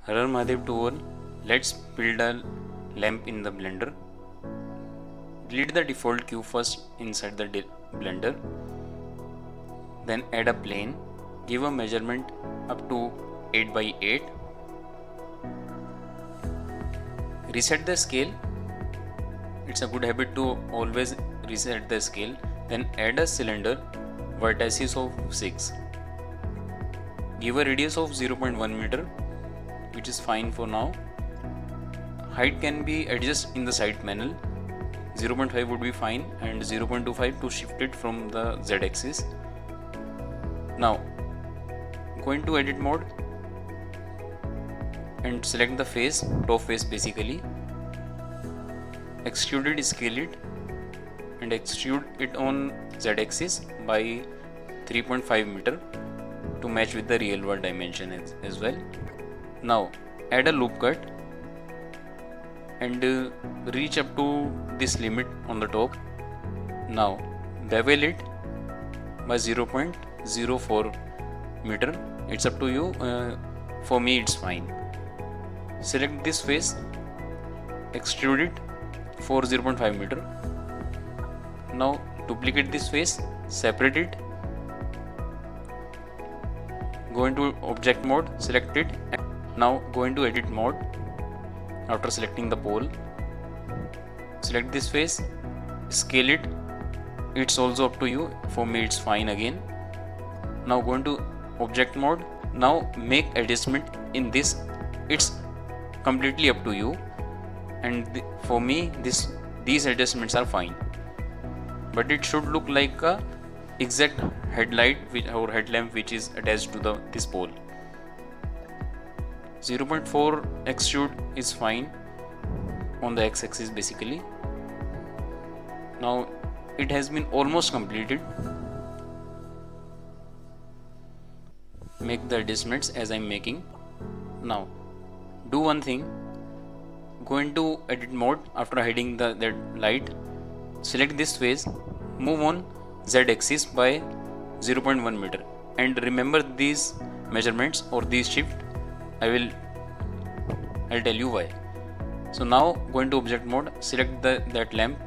Har Har Mahadev to all. Let's build a lamp in the Blender. Delete the default cube first inside the Blender. Then add a plane. Give a measurement up to 8 by 8. Reset the scale. It's a good habit to always reset the scale. Then add a cylinder, vertices of 6. Give a radius of 0.1 meter, which is fine for now. Height can be adjusted in the side panel. 0.5 would be fine, and 0.25 to shift it from the Z axis. Now go into edit mode and select the face, top face basically. Extrude it, scale it, and extrude it on Z axis by 3.5 meter to match with the real world dimension as well. Now add a loop cut and reach up to this limit on the top. Now bevel it by 0.04 meter. It's up to you. For me it's fine. Select this face, extrude it for 0.5 meter. Now duplicate this face, separate it, go into object mode, select it. Now go into edit mode. After selecting the pole, select this face, scale it. It's also up to you. For me it's fine again. Now go into object mode. Now make adjustment in this. It's completely up to you, and for me these adjustments are fine, but it should look like a exact headlight or headlamp which is attached to this pole. 0.4 extrude is fine on the x-axis basically. Now it has been almost completed. Make the adjustments as I'm making. Now do one thing, go into edit mode. After hiding that light, select this face, move on Z axis by 0.1 meter, and remember these measurements or these shift. I'll tell you why. So now go into object mode, select that lamp.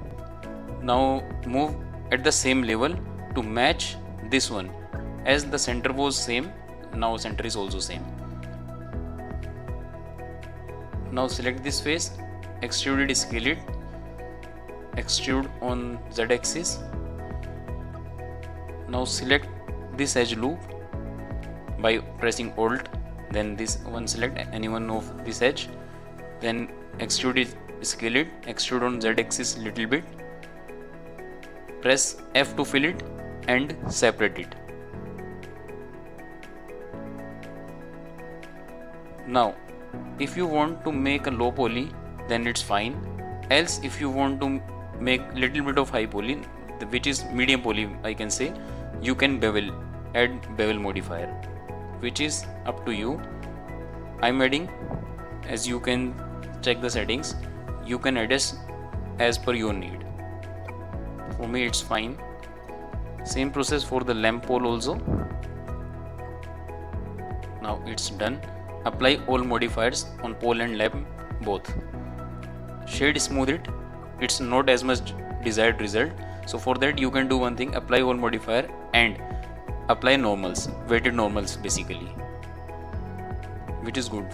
Now move at the same level to match this one. As the center was same, now center is also same. Now select this face, extrude it, scale it, extrude on Z axis. Now select this edge loop by pressing Alt, then this one, select any one of this edge, then extrude it, scale it, extrude on Z axis little bit, press F to fill it and separate it. Now if you want to make a low poly, then it's fine. Else if you want to make little bit of high poly, which is medium poly I can say, you can add bevel modifier, which is up to you. I'm adding, as you can check the settings, you can adjust as per your need. For me it's fine. Same process for the lamp pole also. Now it's done. Apply all modifiers on pole and lamp both. Shade smooth it. It's not as much desired result. So for that you can do one thing, apply all modifier and apply normals, weighted normals basically, which is good.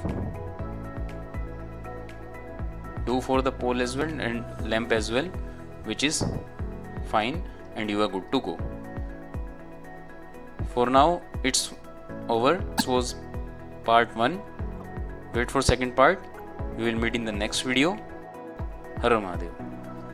Do for the pole as well and lamp as well, which is fine, and you are good to go. For now it's over. This was part 1. Wait for second part. We will meet in the next video. Har Har Mahadev.